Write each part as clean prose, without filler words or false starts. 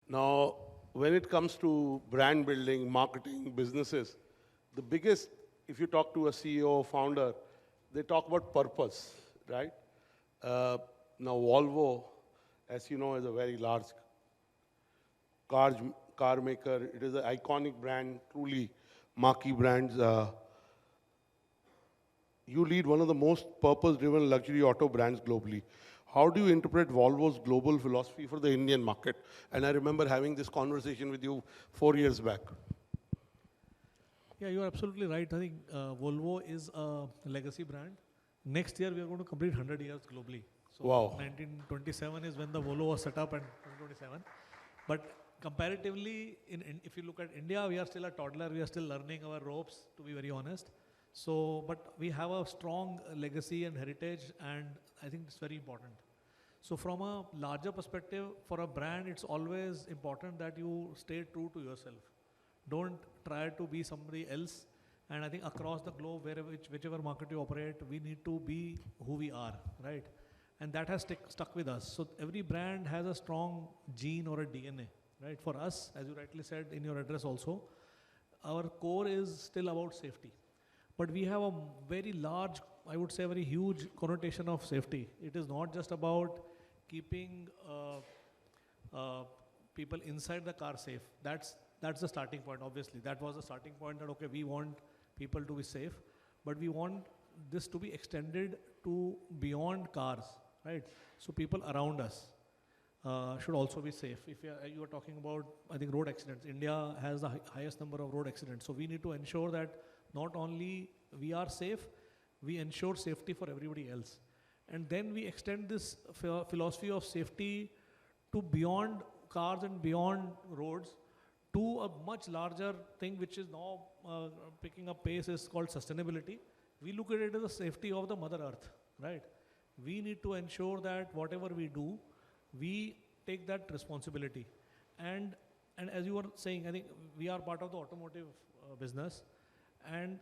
Now, when it comes to brand building, marketing, businesses, the biggest, if you talk to a CEO, founder, they talk about purpose, right? Uh, Now, Volvo, as you know, is a very large car, car maker. It is an iconic brand, truly marquee brands. You lead one of the most purpose-driven luxury auto brands globally. How do you interpret Volvo's global philosophy for the Indian market? And I remember having this conversation with you 4 years back. Yeah, you are absolutely right. I think Volvo is a legacy brand. Next year, we are going to complete 100 years globally. So Wow. 1927 is when the Volvo was set up, and 2027. But comparatively, if you look at India, we are still a toddler. We are still learning our ropes, to be very honest. So, but we have a strong legacy and heritage, and I think it's very important. So from a larger perspective, for a brand, it's always important that you stay true to yourself. Don't try to be somebody else. And I think across the globe, whichever market you operate, we need to be who we are, right? And that has stuck with us. So every brand has a strong gene or a DNA, right? For us, as you rightly said in your address also, our core is still about safety. But we have a very large, I would say a very huge connotation of safety. It is not just about keeping people inside the car safe. That's the starting point, obviously. That was the starting point that, okay, we want people to be safe, but we want this to be extended to beyond cars, right? So people around us should also be safe. If you are talking about, I think, road accidents, India has the highest number of road accidents. So we need to ensure that not only we are safe, we ensure safety for everybody else. And then we extend this philosophy of safety to beyond cars and beyond roads, to a much larger thing which is now picking up pace, is called sustainability. We look at it as the safety of the Mother Earth, right? We need to ensure that whatever we do, we take that responsibility. And as you were saying, I think we are part of the automotive business, and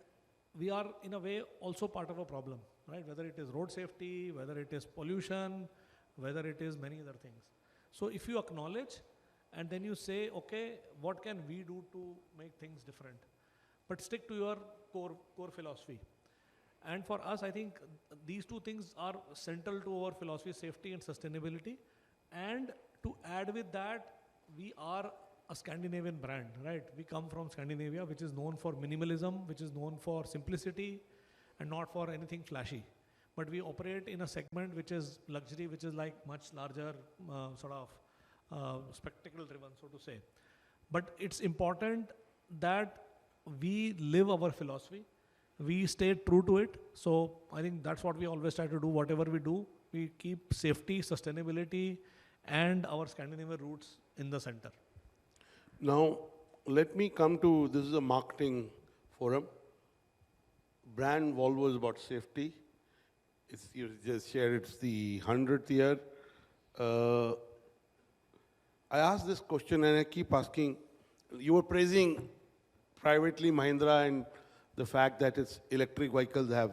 we are in a way also part of a problem, right? Whether it is road safety, whether it is pollution, whether it is many other things. So if you acknowledge, and then you say, okay, what can we do to make things different? But stick to your core philosophy. And for us, I think these two things are central to our philosophy: safety and sustainability. And to add with that, we are a Scandinavian brand, right? We come from Scandinavia, which is known for minimalism, which is known for simplicity, and not for anything flashy. But we operate in a segment which is luxury, which is like much larger, sort of spectacle driven, so to say. But it's important that we live our philosophy, we stay true to it. So I think that's what we always try to do. Whatever we do, we keep safety, sustainability, and our Scandinavian roots in the center. Now, let me come to, this is a marketing forum. Brand Volvo is about safety. You just shared it's the 100th year. I asked this question and I keep asking, you were praising privately Mahindra and the fact that its electric vehicles have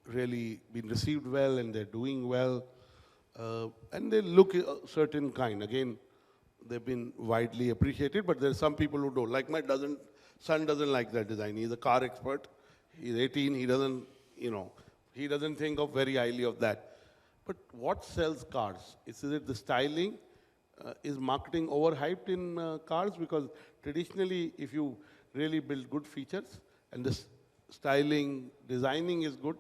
really been received well and they're doing well. And they look a certain kind. Again, they've been widely appreciated, but there's some people who don't. Like my son doesn't like that design. He's a car expert. He's 18. He doesn't, he doesn't think of very highly of that. But what sells cars? Is it the styling? Is marketing overhyped in cars? Because traditionally, if you really build good features and the styling, designing is good,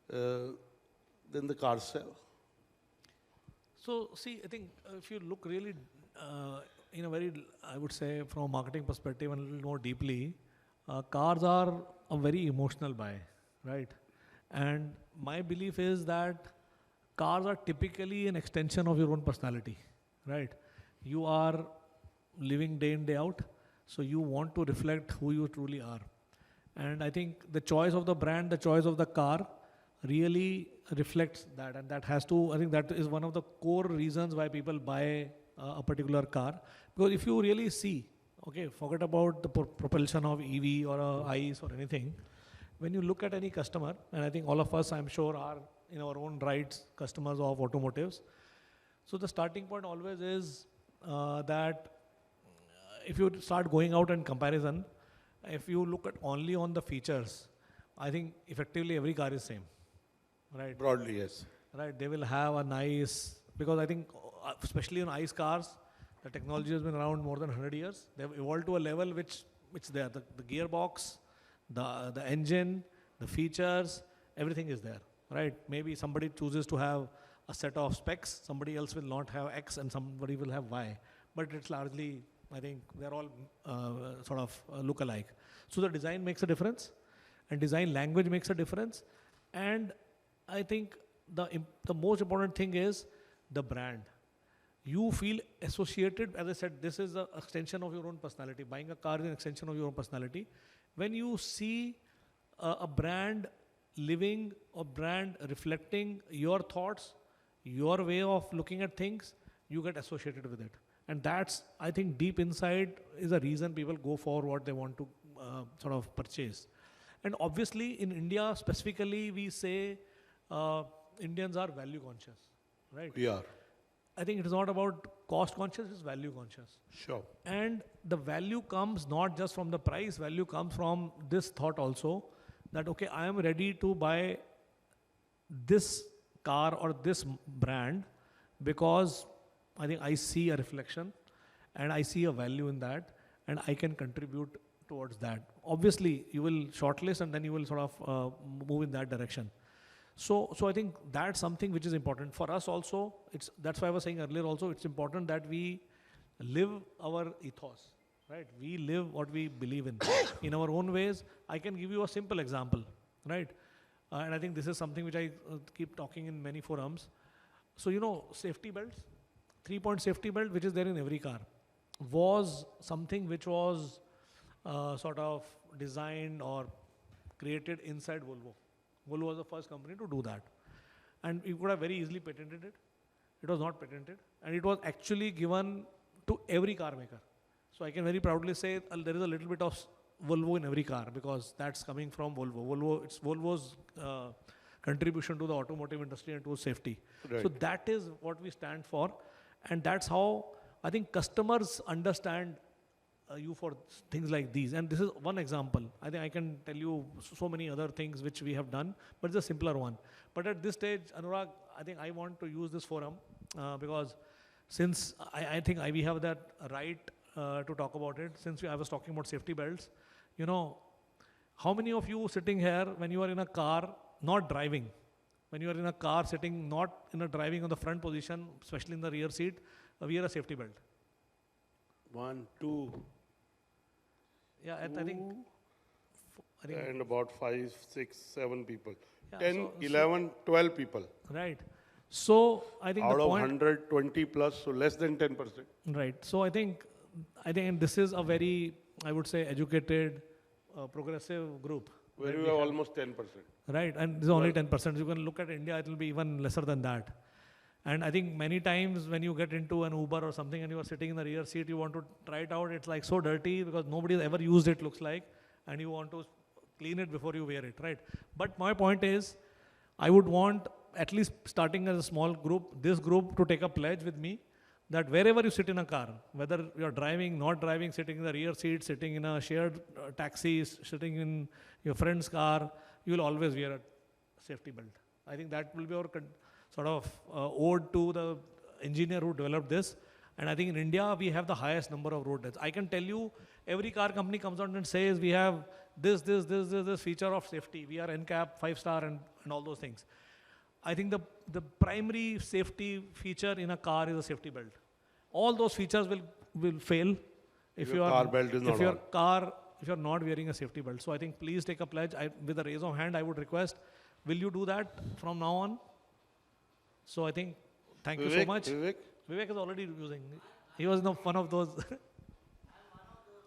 then the cars sell. So see, I think if you look really in a very, I would say, from a marketing perspective and a little more deeply, cars are a very emotional buy, right? And my belief is that cars are typically an extension of your own personality, right? You are living day in, day out, so you want to reflect who you truly are. And I think the choice of the brand, the choice of the car really reflects that, and that has to, I think that is one of the core reasons why people buy a particular car. Because if you really see, okay, forget about the propulsion of EV or ICE or anything, when you look at any customer, and I think all of us, I'm sure, are in our own rights customers of automotives, so the starting point always is that if you start going out and comparison, if you look at only on the features, I think effectively every car is same, right? Broadly, yes. Right, they will have a nice, because I think especially on ICE cars, the technology has been around more than 100 years. They've evolved to a level which there. The gearbox, the engine, the features, everything is there, right? Maybe somebody chooses to have a set of specs, somebody else will not have X and somebody will have Y. But it's largely, I think they're all sort of look alike. So the design makes a difference and design language makes a difference. And I think the most important thing is the brand. You feel associated, as I said, this is an extension of your own personality. Buying a car is an extension of your own personality. When you see a brand living, a brand reflecting your thoughts, your way of looking at things, you get associated with it. And that's, I think, deep inside is a reason people go for what they want to sort of purchase. And obviously, in India specifically, we say Indians are value conscious, right? We are. I think it is not about cost conscious, it's value conscious. Sure. And the value comes not just from the price, value comes from this thought also that, okay, I am ready to buy this car or this brand because I think I see a reflection and I see a value in that and I can contribute towards that. Obviously, you will shortlist and then you will sort of move in that direction. So I think that's something which is important for us also. That's why I was saying earlier also, it's important that we live our ethos, right? We live what we believe in our own ways. I can give you a simple example, right? And I think this is something which I keep talking in many forums. So, you know, safety belts, 3-point safety belt, which is there in every car, was something which was sort of designed or created inside Volvo. Volvo was the first company to do that. And you could have very easily patented it. It was not patented. And it was actually given to every car maker. So I can very proudly say there is a little bit of Volvo in every car because that's coming from Volvo. It's Volvo's contribution to the automotive industry and to safety. Right. So that is what we stand for. And that's how I think customers understand you for things like these. And this is one example. I think I can tell you so many other things which we have done, but it's a simpler one. But at this stage, Anurag, I think I want to use this forum because since I think we have that right to talk about it, since I was talking about safety belts, you know, how many of you sitting here when you are in a car, not driving, when you are in a car sitting not in a driving on the front position, especially in the rear seat, wear a safety belt? 1, 2. Yeah, I think And about 5, 6, 7 people. Yeah, 10, 11, 12 people. right. So I think Out the of point, 120 plus, so less than 10%. right. So I think this is a very, I would say, educated, progressive group. Where you have almost 10%. Right, and this is only 10%. You can look at India, it will be even lesser than that. And I think many times when you get into an Uber or something and you are sitting in the rear seat, you want to try it out, it's like so dirty because nobody has ever used it, looks like, and you want to clean it before you wear it, right? But my point is, I would want, at least starting as a small group, this group to take a pledge with me that wherever you sit in a car, whether you're driving, not driving, sitting in the rear seat, sitting in a shared taxi, sitting in your friend's car, you will always wear a safety belt. I think that will be our sort of ode to the engineer who developed this. And I think in India, we have the highest number of road deaths. I can tell you, every car company comes out and says, we have this feature of safety. We are NCAP, 5-star and all those things. I think the primary safety feature in a car is a safety belt. All those features will fail if your car belt is not on. If you're not wearing a safety belt. So I think please take a pledge. With a raise of hand, I would request, will you do that from now on? So I think, thank you so much. Vivek is already using. He was one of those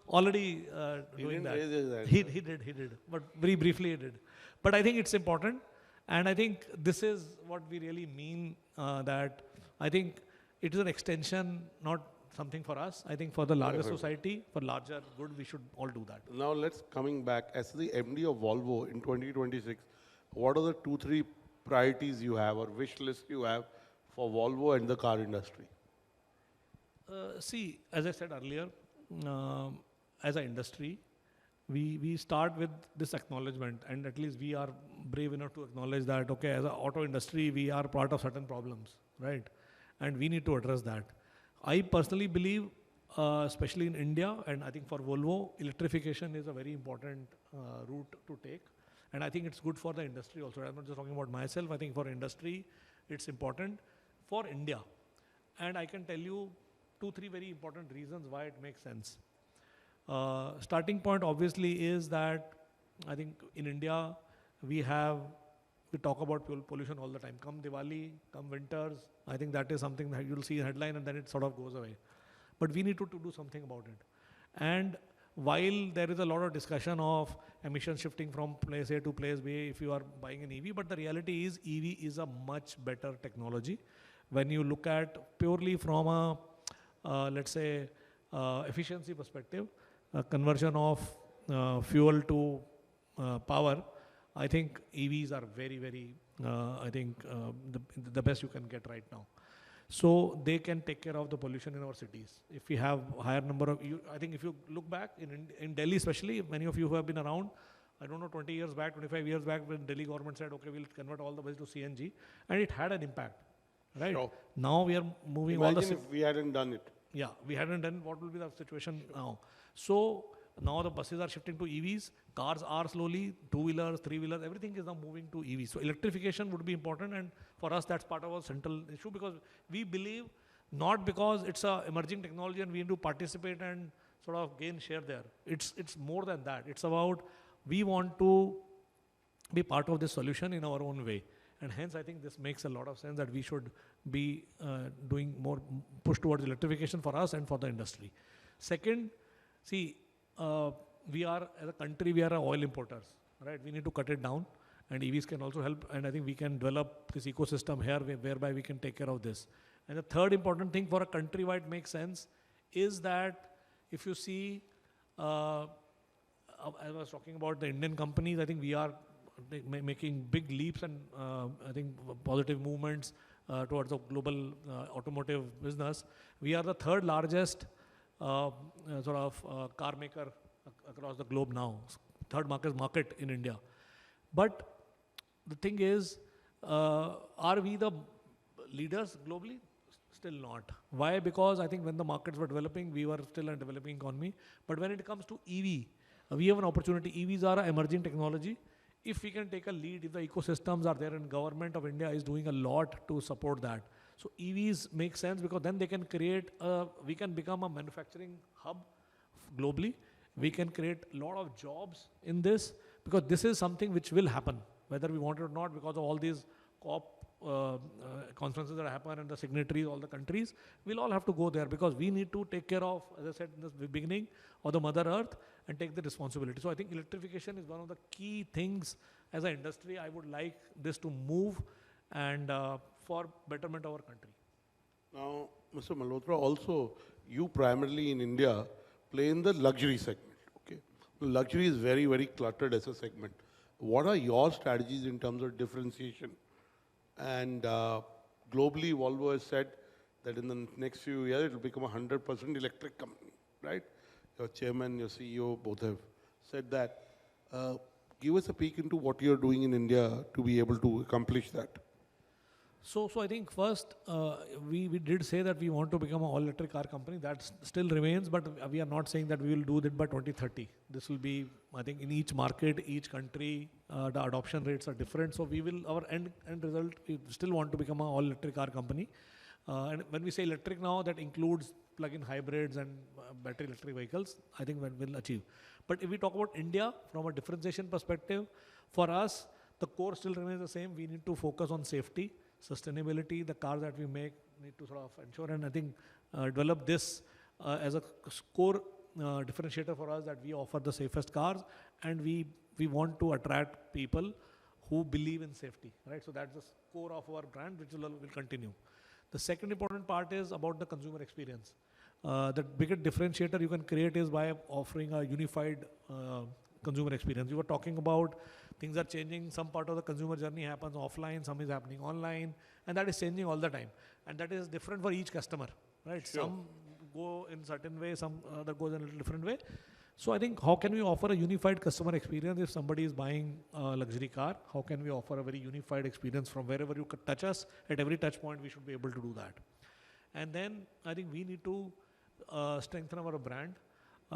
already doing that. He did. But very briefly he did. But I think it's important. And I think this is what we really mean, that I think it is an extension, not something for us. I think for the larger society, for larger good, we should all do that. Now coming back, as the MD of Volvo in 2026, what are the 2-3 priorities you have or wish list you have for Volvo and the car industry? See, as I said earlier, as an industry, we start with this acknowledgement, and at least we are brave enough to acknowledge that, okay, as an auto industry, we are part of certain problems, right? And we need to address that. I personally believe, especially in India, and I think for Volvo, electrification is a very important route to take. And I think it's good for the industry also. I'm not just talking about myself. I think for industry, it's important for India. And I can tell you 2-3 very important reasons why it makes sense. Starting point obviously is that I think in India we talk about pollution all the time. Come Diwali, come winters, I think that is something that you'll see a headline and then it sort of goes away. But we need to do something about it. And while there is a lot of discussion of emission shifting from place A to place B if you are buying an EV, but the reality is EV is a much better technology. When you look at purely from a, let's say, efficiency perspective, conversion of fuel to power, I think EVs are very, very, I think the best you can get right now. So they can take care of the pollution in our cities. If we have higher number of, I think if you look back in Delhi especially, many of you who have been around, I don't know, 20 years back, 25 years back, when Delhi government said, okay, we'll convert all the buses to CNG, and it had an impact, right? Sure. Now we are moving Imagine all the... if we hadn't done it. Yeah, we hadn't done, what will be the situation now? So now the buses are shifting to EVs, cars are slowly, two-wheelers, three-wheelers, everything is now moving to EVs. So electrification would be important, and for us that's part of our central issue, because we believe, not because it's an emerging technology and we need to participate and sort of gain share there. It's more than that. It's about we want to be part of this solution in our own way. And hence I think this makes a lot of sense that we should be doing more push towards electrification for us and for the industry. Second, see, we are, as a country, we are oil importers, right? We need to cut it down, and EVs can also help, and I think we can develop this ecosystem here whereby we can take care of this. And the third important thing for a country why it makes sense is that if you see, I was talking about the Indian companies, I think we are making big leaps and I think positive movements towards the global automotive business. We are the third largest sort of car maker across the globe now, third market in India. But the thing is, are we the leaders globally? Still not. Why? Because I think when the markets were developing, we were still a developing economy. But when it comes to EV, we have an opportunity. EVs are an emerging technology. If we can take a lead, if the ecosystems are there, and government of India is doing a lot to support that. So EVs make sense because then they can create, we can become a manufacturing hub globally. We can create a lot of jobs in this, because this is something which will happen, whether we want it or not, because of all these COP conferences that happen and the signatories, all the countries, we'll all have to go there, because we need to take care of, as I said in the beginning, of the Mother Earth and take the responsibility. So I think electrification is one of the key things as an industry. I would like this to move and for betterment of our country. Now, Mr. Malhotra, also you primarily in India play in the luxury segment. Okay, luxury is very, very cluttered as a segment. What are your strategies in terms of differentiation? And globally, Volvo has said that in the next few years, it will become a 100% electric company, right? Your chairman, your CEO, both have said that. Give us a peek into what you're doing in India to be able to accomplish that. So I think first, we did say that we want to become an all-electric car company. That still remains, but we are not saying that we will do that by 2030. This will be, I think, in each market, each country, the adoption rates are different. So we will, our end result, we still want to become an all-electric car company. And when we say electric now, that includes plug-in hybrids and battery electric vehicles, I think we'll achieve. But if we talk about India, from a differentiation perspective, for us, the core still remains the same. We need to focus on safety, sustainability. The cars that we make need to sort of ensure, and I think develop this as a core differentiator for us, that we offer the safest cars, and we want to attract people who believe in safety, right? So that's the core of our brand, which will continue. The second important part is about the consumer experience. The biggest differentiator you can create is by offering a unified consumer experience. You were talking about things are changing. Some part of the consumer journey happens offline, some is happening online, and that is changing all the time. And that is different for each customer, right? Sure. Some go in certain way, some other goes in a little different way. So I think how can we offer a unified customer experience if somebody is buying a luxury car? How can we offer a very unified experience from wherever you could touch us? At every touch point, we should be able to do that. And then I think we need to strengthen our brand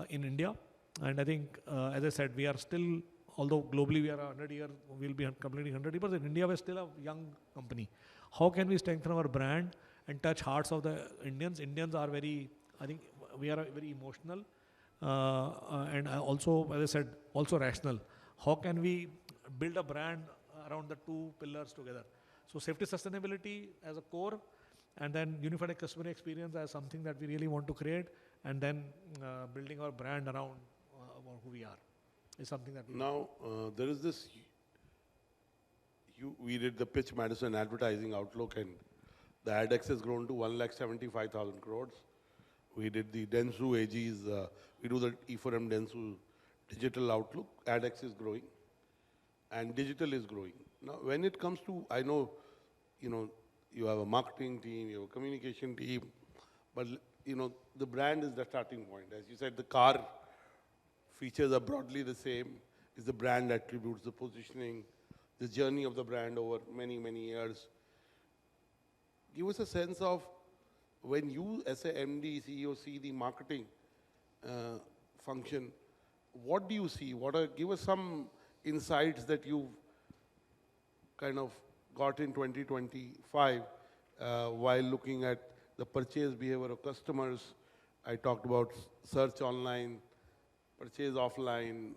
in India. And I think, as I said, we are still, although globally we are 100 years, we'll be completing 100 years, but in India we're still a young company. How can we strengthen our brand and touch hearts of the Indians? Indians are very, I think we are very emotional and also, as I said, also rational. How can we build a brand around the two pillars together? So safety sustainability as a core, and then unified customer experience as something that we really want to create, and then building our brand around who we are is something that we Now, there is this, we did the pitch Madison advertising outlook, and the ADEX has grown to 1,75,000 crores. We did the Densu AG's, we do the E4M Densu digital outlook. ADEX is growing, and digital is growing. Now, when it comes to, I know, you have a marketing team, you have a communication team, but the brand is the starting point. As you said, the car features are broadly the same. It's the brand attributes, the positioning, the journey of the brand over many, many years. Give us a sense of when you, as a MD, CEO, see the marketing function, what do you see? Give us some insights that you've kind of got in 2025 while looking at the purchase behavior of customers. I talked about search online, purchase offline.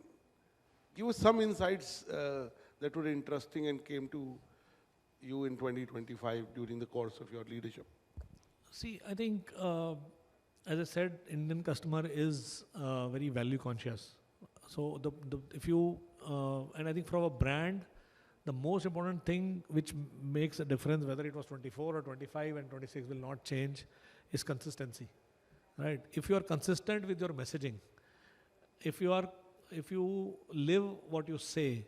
Give us some insights that were interesting and came to you in 2025 during the course of your leadership. See, I think, as I said, Indian customer is very value conscious. So if you, and I think for a brand, the most important thing which makes a difference, whether it was 24 or 25 and 26 will not change, is consistency, right? If you are consistent with your messaging, if you live what you say,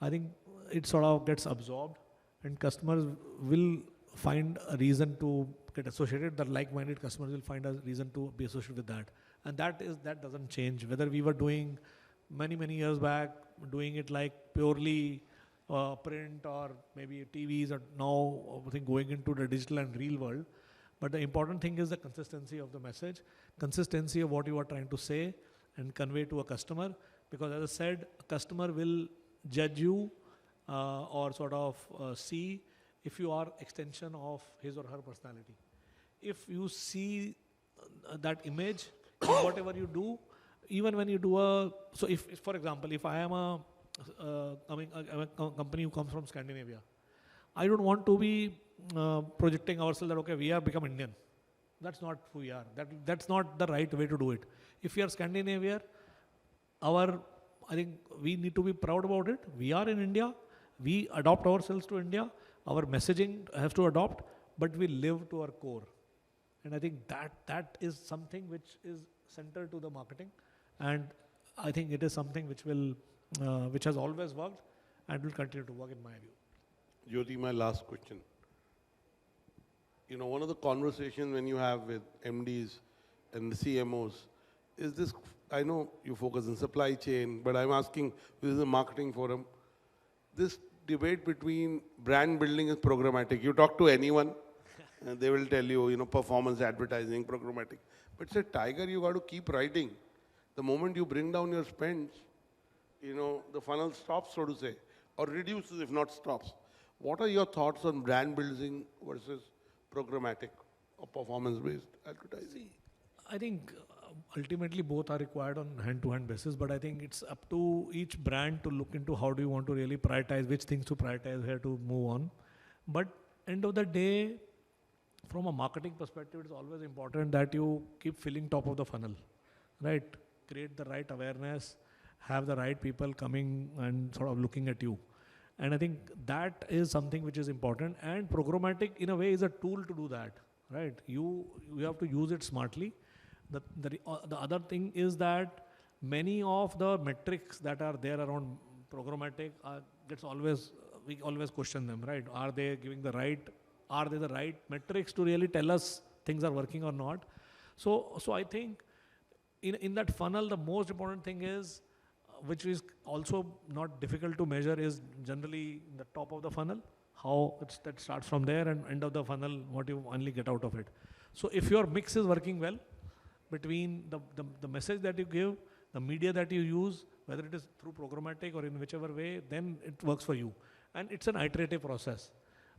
I think it sort of gets absorbed, and customers will find a reason to get associated. The like-minded customers will find a reason to be associated with that, and that doesn't change. Whether we were doing many years back, doing it like purely print or maybe TVs, or now I think going into the digital and real world. But the important thing is the consistency of the message, consistency of what you are trying to say and convey to a customer. Because as I said, a customer will judge you or sort of see if you are extension of his or her personality. If you see that image in whatever you do, even when you do so if for example, if I am a company who comes from Scandinavia, I don't want to be projecting ourselves that, okay, we have become Indian. That's not who we are. That's not the right way to do it. If we are Scandinavia, I think we need to be proud about it. We are in India. We adopt ourselves to India. Our messaging has to adopt, but we live to our core. And I think that is something which is central to the marketing. And I think it is something which has always worked and will continue to work in my view. Jyoti, my last question. One of the conversations when you have with MDs and the CMOs is this. I know you focus on supply chain, but I'm asking, this is a marketing forum. This debate between brand building and programmatic. You talk to anyone, and they will tell you, performance advertising, programmatic. But it's a tiger you got to keep riding. The moment you bring down your spends, the funnel stops, so to say, or reduces if not stops. What are your thoughts on brand building versus programmatic or performance-based advertising? See, I think ultimately both are required on hand-to-hand basis, but I think it's up to each brand to look into how do you want to really prioritize, which things to prioritize, where to move on. But end of the day, from a marketing perspective, it's always important that you keep filling top of the funnel, right? Create the right awareness, have the right people coming and sort of looking at you. And I think that is something which is important, and programmatic in a way is a tool to do that, right? You have to use it smartly. The other thing is that many of the metrics that are there around programmatic we always question them, right? Are they the right metrics to really tell us things are working or not? So I think in that funnel, the most important thing is, which is also not difficult to measure, is generally the top of the funnel, how that starts from there, and end of the funnel, what you only get out of it. So if your mix is working well between the message that you give, the media that you use, whether it is through programmatic or in whichever way, then it works for you. And it's an iterative process.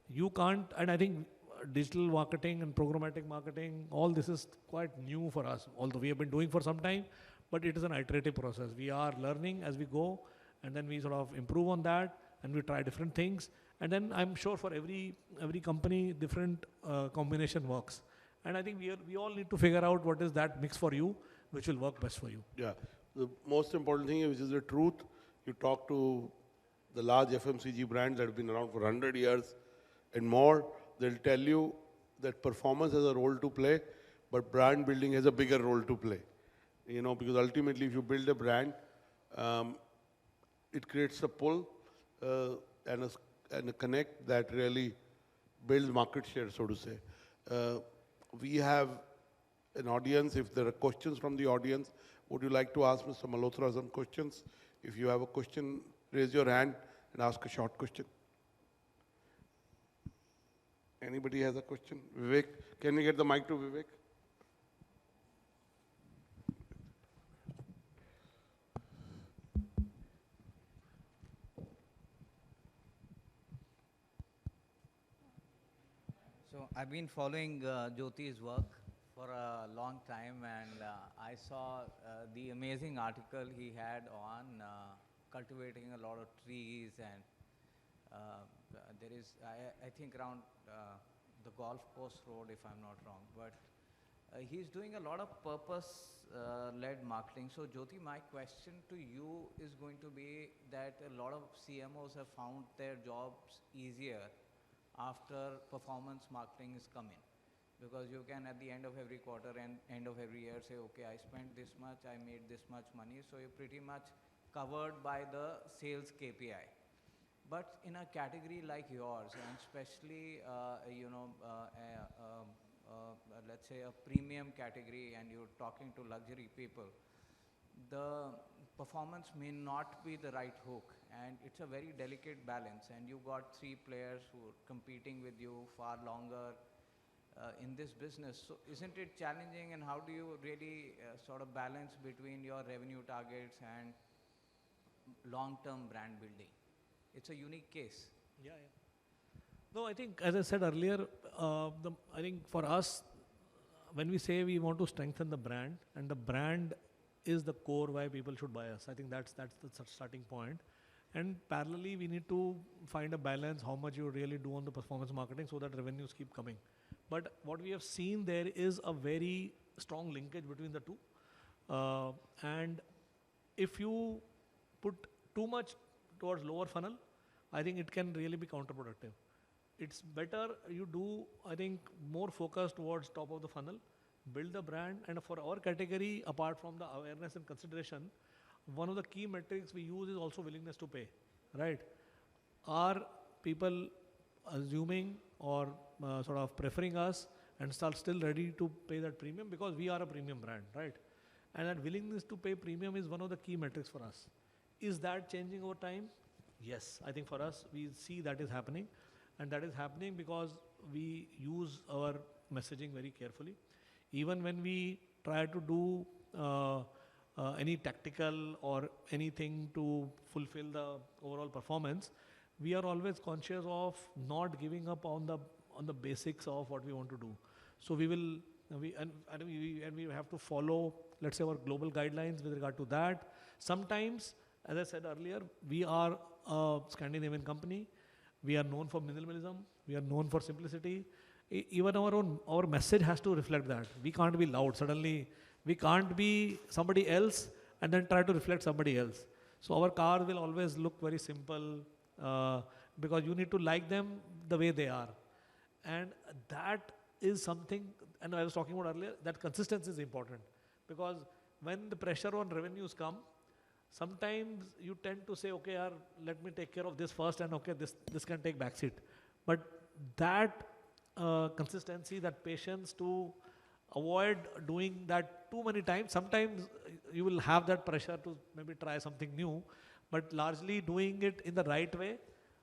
You can't, and I think digital marketing and programmatic marketing, all this is quite new for us, although we have been doing for some time, but it is an iterative process. We are learning as we go, and then we sort of improve on that, and we try different things. And then I'm sure for every company, different combination works. And I think we all need to figure out what is that mix for you, which will work best for you. Yeah. The most important thing, which is the truth, you talk to the large FMCG brands that have been around for 100 years and more, they'll tell you that performance has a role to play, but brand building has a bigger role to play. You know, because ultimately if you build a brand, it creates a pull and a connect that really builds market share, so to say. We have an audience. If there are questions from the audience, would you like to ask Mr. Malhotra some questions? If you have a question, raise your hand and ask a short question. Anybody has a question? Vivek, can we get the mic to Vivek? So I've been following Jyoti's work for a long time, and I saw the amazing article he had on cultivating a lot of trees, and there is, I think, around the golf course road, if I'm not wrong, but he's doing a lot of purpose-led marketing. So Jyoti, my question to you is going to be that a lot of CMOs have found their jobs easier after performance marketing is come in, because you can at the end of every quarter and end of every year say, okay, I spent this much, I made this much money, so you're pretty much covered by the sales KPI. But in a category like yours, and especially let's say a premium category, and you're talking to luxury people, the performance may not be the right hook, and it's a very delicate balance, and you got three players who are competing with you far longer in this business. So isn't it challenging, and how do you really sort of balance between your revenue targets and long-term brand building? It's a unique case. Yeah. No, I think, as I said earlier, I think for us, when we say we want to strengthen the brand, and the brand is the core why people should buy us, I think that's the starting point. And parallelly, we need to find a balance, how much you really do on the performance marketing so that revenues keep coming. But what we have seen there is a very strong linkage between the two. And if you put too much towards lower funnel, I think it can really be counterproductive. It's better you do, I think, more focus towards top of the funnel, build the brand, and for our category, apart from the awareness and consideration, one of the key metrics we use is also willingness to pay, right? Are people assuming or sort of preferring us and still ready to pay that premium, because we are a premium brand, right? And that willingness to pay premium is one of the key metrics for us. Is that changing over time? Yes, I think for us, we see that is happening. And that is happening because we use our messaging very carefully. Even when we try to do any tactical or anything to fulfill the overall performance, we are always conscious of not giving up on the basics of what we want to do. So we have to follow, let's say, our global guidelines with regard to that. Sometimes, as I said earlier, we are a Scandinavian company. We are known for minimalism. We are known for simplicity. Even our message has to reflect that. We can't be loud. Suddenly, we can't be somebody else and then try to reflect somebody else. So our car will always look very simple because you need to like them the way they are. And that is something, and I was talking about earlier, that consistency is important, because when the pressure on revenues come, sometimes you tend to say, okay, let me take care of this first, and okay, this can take backseat. But that consistency, that patience to avoid doing that too many times. Sometimes you will have that pressure to maybe try something new, but largely doing it in the right way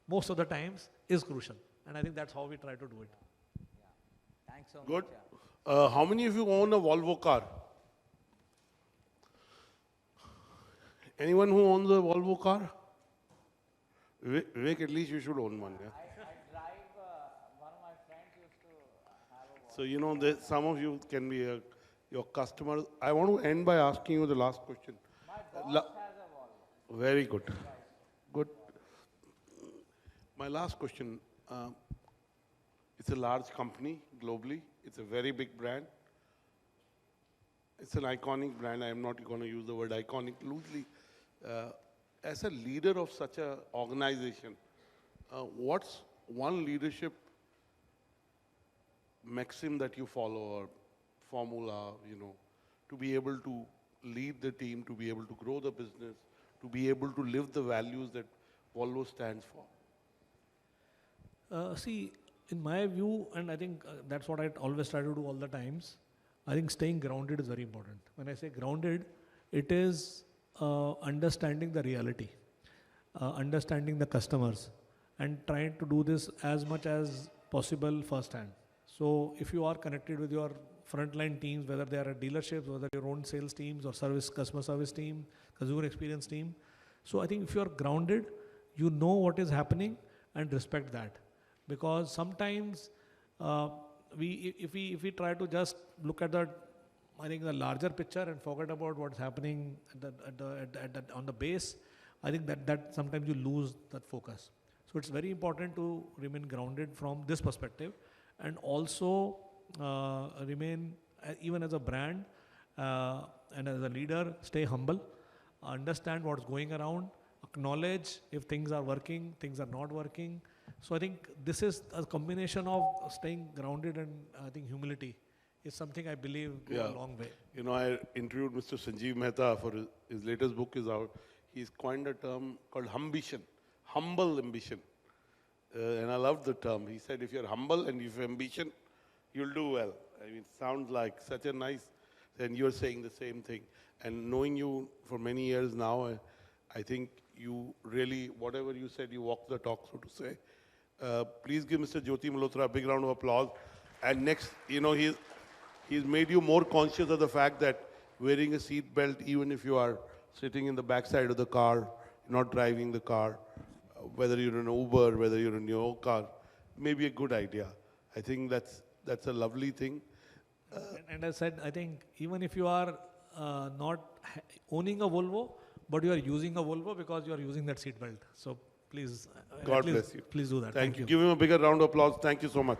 most of the times is crucial. And I think that's how we try to do it. Thanks so Good. much. Yeah. How many of you own a Volvo car? Anyone who owns a Volvo car? Vivek, at least you should own one. Yeah? I drive, one of my friends used to have a So, you know, some of you can be your customers. I want to end by asking you the last question. My boss has a Volvo. Very good. Good. My last question. It's a large company globally. It's a very big brand. It's an iconic brand. I'm not going to use the word iconic loosely. As a leader of such an organization, what's one leadership maxim that you follow or formula, you know, to be able to lead the team, to be able to grow the business, to be able to live the values that Volvo stands for? See, in my view, and I think that's what I always try to do all the times, I think staying grounded is very important. When I say grounded, it is understanding the reality, understanding the customers, and trying to do this as much as possible firsthand. So if you are connected with your frontline teams, whether they are at dealerships, whether your own sales teams or customer service team, consumer experience team. So I think if you are grounded, you know what is happening and respect that. Because sometimes if we try to just look at the larger picture and forget about what's happening on the base, I think that sometimes you lose that focus. So it's very important to remain grounded from this perspective, and also remain, even as a brand and as a leader, stay humble, understand what's going around, acknowledge if things are working, things are not working. So I think this is a combination of staying grounded and I think humility is something I believe go a long way. You know, I interviewed Mr. Sanjeev Mehta for his latest book is out. He's coined a term called humbition, humble ambition. And I love the term. He said, if you're humble and if you're ambition, you'll do well. I mean, it sounds like such a nice, and you're saying the same thing. And knowing you for many years now, I think you really, whatever you said, you walk the talk, so to say. Please give Mr. Jyoti Malhotra a big round of applause. And next, you know, he's made you more conscious of the fact that wearing a seat belt, even if you are sitting in the backside of the car, not driving the car, whether you're in an Uber, whether you're in your own car, may be a good idea. I think that's a lovely thing. And I said, I think even if you are not owning a Volvo, but you are using a Volvo because you are using that seat belt. So please, God bless you. Please do that. Thank you. Give him a bigger round of applause. Thank you so much.